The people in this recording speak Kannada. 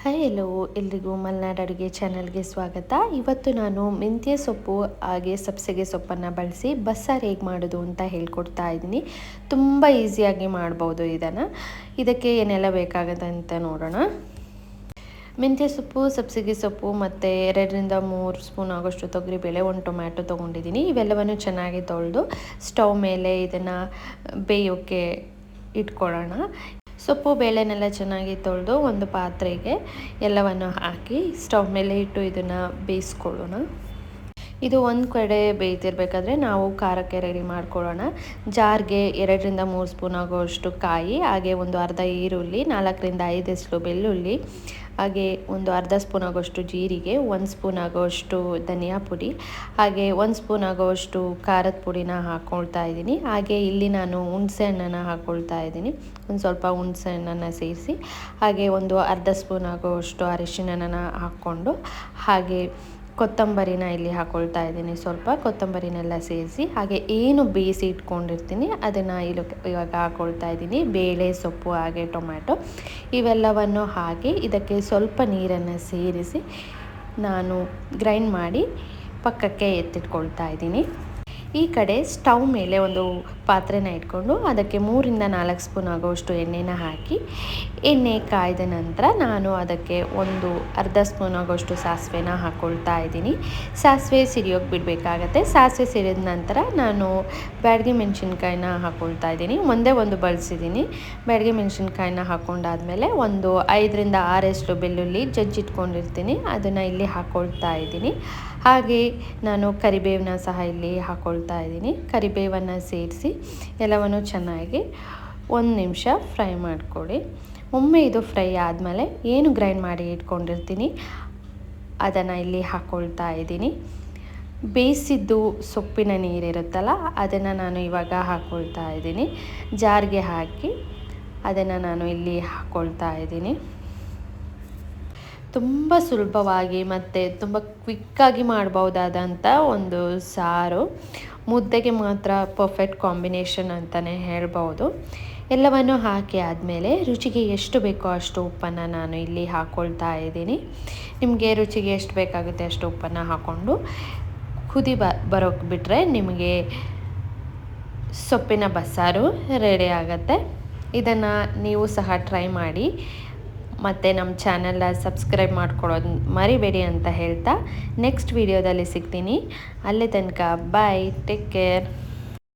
ಹಾಯ್ ಎಲ್ಲೋ ಎಲ್ರಿಗೂ ಮಲೆನಾಡು ಅಡುಗೆ ಚಾನಲ್ಗೆ ಸ್ವಾಗತ. ಇವತ್ತು ನಾನು ಮೆಂತ್ಯ ಸೊಪ್ಪು ಹಾಗೆ ಸಬ್ಸಿಗೆ ಸೊಪ್ಪನ್ನು ಬಳಸಿ ಬಸ್ಸಾರು ಹೇಗೆ ಮಾಡೋದು ಅಂತ ಹೇಳ್ಕೊಡ್ತಾ ಇದ್ದೀನಿ. ತುಂಬ ಈಸಿಯಾಗಿ ಮಾಡ್ಬೋದು ಇದನ್ನು. ಇದಕ್ಕೆ ಏನೆಲ್ಲ ಬೇಕಾಗುತ್ತೆ ಅಂತ ನೋಡೋಣ. ಮೆಂತ್ಯ ಸೊಪ್ಪು, ಸಬ್ಸಿಗೆ ಸೊಪ್ಪು ಮತ್ತು 2-3 ಸ್ಪೂನ್ ಆಗೋಷ್ಟು ತೊಗರಿಬೇಳೆ, 1 ಟೊಮ್ಯಾಟೊ ತೊಗೊಂಡಿದ್ದೀನಿ. ಇವೆಲ್ಲವನ್ನು ಚೆನ್ನಾಗಿ ತೊಳೆದು ಸ್ಟವ್ ಮೇಲೆ ಇದನ್ನು ಬೇಯೋಕ್ಕೆ ಇಟ್ಕೊಳ್ಳೋಣ. ಸೊಪ್ಪು ಬೇಳೆನೆಲ್ಲ ಚೆನ್ನಾಗಿ ತೊಳೆದು ಒಂದು ಪಾತ್ರೆಗೆ ಎಲ್ಲವನ್ನು ಹಾಕಿ ಸ್ಟವ್ ಮೇಲೆ ಇಟ್ಟು ಇದನ್ನು ಬೇಯಿಸ್ಕೊಳ್ಳೋಣ. ಇದು ಒಂದು ಕಡೆ ಬೇಯ್ತಿರ್ಬೇಕಾದ್ರೆ ನಾವು ಖಾರಕ್ಕೆ ರೆಡಿ ಮಾಡ್ಕೊಳ್ಳೋಣ. ಜಾರ್ಗೆ 2-3 ಸ್ಪೂನ್ ಆಗೋಷ್ಟು ಕಾಯಿ, ಹಾಗೆ ಒಂದು ಅರ್ಧ ಈರುಳ್ಳಿ, 4-5 ಎಸಳು ಬೆಳ್ಳುಳ್ಳಿ, ಹಾಗೆ ಒಂದು ಅರ್ಧ ಸ್ಪೂನ್ ಆಗೋಷ್ಟು ಜೀರಿಗೆ, 1 ಸ್ಪೂನ್ ಆಗೋಷ್ಟು ಧನಿಯಾ ಪುಡಿ, ಹಾಗೆ 1 ಸ್ಪೂನ್ ಆಗೋಷ್ಟು ಖಾರದ ಪುಡಿನ ಹಾಕ್ಕೊಳ್ತಾ ಇದ್ದೀನಿ. ಹಾಗೆ ಇಲ್ಲಿ ನಾನು ಹುಣಸೆ ಹಣ್ಣನ್ನು ಹಾಕ್ಕೊಳ್ತಾ ಇದ್ದೀನಿ. ಒಂದು ಸ್ವಲ್ಪ ಹುಣಸೆ ಹಣ್ಣನ್ನು ಸೇರಿಸಿ, ಹಾಗೆ ಒಂದು ಅರ್ಧ ಸ್ಪೂನ್ ಆಗೋಷ್ಟು ಅರಿಶಿಣನ ಹಾಕ್ಕೊಂಡು, ಹಾಗೆ ಕೊತ್ತಂಬರಿನ ಇಲ್ಲಿ ಹಾಕ್ಕೊಳ್ತಾ ಇದ್ದೀನಿ. ಸ್ವಲ್ಪ ಕೊತ್ತಂಬರಿನೆಲ್ಲ ಸೇರಿಸಿ, ಹಾಗೆ ಏನು ಬೇಯಿಸಿ ಇಟ್ಕೊಂಡಿರ್ತೀನಿ ಅದನ್ನು ಇವಾಗ ಹಾಕ್ಕೊಳ್ತಾ ಇದ್ದೀನಿ. ಬೇಳೆ, ಸೊಪ್ಪು, ಹಾಗೆ ಟೊಮ್ಯಾಟೊ ಇವೆಲ್ಲವನ್ನು ಹಾಕಿ ಇದಕ್ಕೆ ಸ್ವಲ್ಪ ನೀರನ್ನು ಸೇರಿಸಿ ನಾನು ಗ್ರೈಂಡ್ ಮಾಡಿ ಪಕ್ಕಕ್ಕೆ ಎತ್ತಿಟ್ಕೊಳ್ತಾ ಇದ್ದೀನಿ. ಈ ಕಡೆ ಸ್ಟವ್ ಮೇಲೆ ಒಂದು ಪಾತ್ರೆನ ಇಟ್ಕೊಂಡು ಅದಕ್ಕೆ 3-4 ಸ್ಪೂನ್ ಆಗೋಷ್ಟು ಎಣ್ಣೆನ ಹಾಕಿ, ಎಣ್ಣೆ ಕಾಯ್ದ ನಂತರ ನಾನು ಅದಕ್ಕೆ ಒಂದು ಅರ್ಧ ಸ್ಪೂನ್ ಆಗೋಷ್ಟು ಸಾಸಿವೆನ ಹಾಕ್ಕೊಳ್ತಾ ಇದ್ದೀನಿ. ಸಾಸಿವೆ ಸಿಡಿಯೋಕ್ಕೆ ಬಿಡಬೇಕಾಗತ್ತೆ. ಸಾಸಿವೆ ಸಿಡಿದ ನಂತರ ನಾನು ಬ್ಯಾಡಗಿ ಮೆಣಸಿನ್ಕಾಯಿನ ಹಾಕ್ಕೊಳ್ತಾ ಇದ್ದೀನಿ. ಒಂದೇ ಒಂದು ಬಳಸಿದ್ದೀನಿ. ಬ್ಯಾಡಗಿ ಮೆಣಸಿನ್ಕಾಯಿನ ಹಾಕ್ಕೊಂಡಾದ್ಮೇಲೆ ಒಂದು 5-6 ಎಸಳು ಬೆಳ್ಳುಳ್ಳಿ ಜಜ್ಜಿಟ್ಕೊಂಡಿರ್ತೀನಿ, ಅದನ್ನು ಇಲ್ಲಿ ಹಾಕ್ಕೊಳ್ತಾ ಇದ್ದೀನಿ. ಹಾಗೆ ನಾನು ಕರಿಬೇವನ್ನ ಸಹ ಇಲ್ಲಿ ಹಾಕ್ಕೊಳ್ತಾ ಇದ್ದೀನಿ. ಕರಿಬೇವನ್ನು ಸೇರಿಸಿ ಎಲ್ಲವನ್ನು ಚೆನ್ನಾಗಿ 1 ನಿಮಿಷ ಫ್ರೈ ಮಾಡಿಕೊಡಿ. ಒಮ್ಮೆ ಇದು ಫ್ರೈ ಆದಮೇಲೆ ಏನು ಗ್ರೈಂಡ್ ಮಾಡಿ ಇಟ್ಕೊಂಡಿರ್ತೀನಿ ಅದನ್ನು ಇಲ್ಲಿ ಹಾಕ್ಕೊಳ್ತಾ ಇದ್ದೀನಿ. ಬೇಯಿಸಿದ್ದು ಸೊಪ್ಪಿನ ನೀರಿರುತ್ತಲ್ಲ ಅದನ್ನು ನಾನು ಇವಾಗ ಹಾಕ್ಕೊಳ್ತಾ ಇದ್ದೀನಿ. ಜಾರ್ಗೆ ಹಾಕಿ ಅದನ್ನು ನಾನು ಇಲ್ಲಿ ಹಾಕ್ಕೊಳ್ತಾ ಇದ್ದೀನಿ. ತುಂಬ ಸುಲಭವಾಗಿ ಮತ್ತು ತುಂಬ ಕ್ವಿಕ್ಕಾಗಿ ಮಾಡ್ಬೋದಾದಂಥ ಒಂದು ಸಾರು. ಮುದ್ದೆಗೆ ಮಾತ್ರ ಪರ್ಫೆಕ್ಟ್ ಕಾಂಬಿನೇಷನ್ ಅಂತಲೇ ಹೇಳ್ಬೋದು. ಎಲ್ಲವನ್ನು ಹಾಕಿ ಆದಮೇಲೆ ರುಚಿಗೆ ಎಷ್ಟು ಬೇಕೋ ಅಷ್ಟು ಉಪ್ಪನ್ನು ನಾನು ಇಲ್ಲಿ ಹಾಕ್ಕೊಳ್ತಾ ಇದ್ದೀನಿ. ನಿಮಗೆ ರುಚಿಗೆ ಎಷ್ಟು ಬೇಕಾಗುತ್ತೆ ಅಷ್ಟು ಉಪ್ಪನ್ನು ಹಾಕ್ಕೊಂಡು ಕುದಿ ಬರೋಕ್ಕೆ ಬಿಟ್ಟರೆ ನಿಮಗೆ ಸೊಪ್ಪಿನ ಬಸ್ಸಾರು ರೆಡಿ ಆಗುತ್ತೆ. ಇದನ್ನು ನೀವು ಸಹ ಟ್ರೈ ಮಾಡಿ ಮತ್ತು ನಮ್ಮ ಚಾನೆಲ್ನ ಸಬ್ಸ್ಕ್ರೈಬ್ ಮಾಡ್ಕೊಳ್ಳೋದು ಮರಿಬೇಡಿ ಅಂತ ಹೇಳ್ತಾ ನೆಕ್ಸ್ಟ್ ವಿಡಿಯೋದಲ್ಲಿ ಸಿಗ್ತೀನಿ. ಅಲ್ಲಿ ತನಕ ಬಾಯ್, ಟೇಕ್ ಕೇರ್.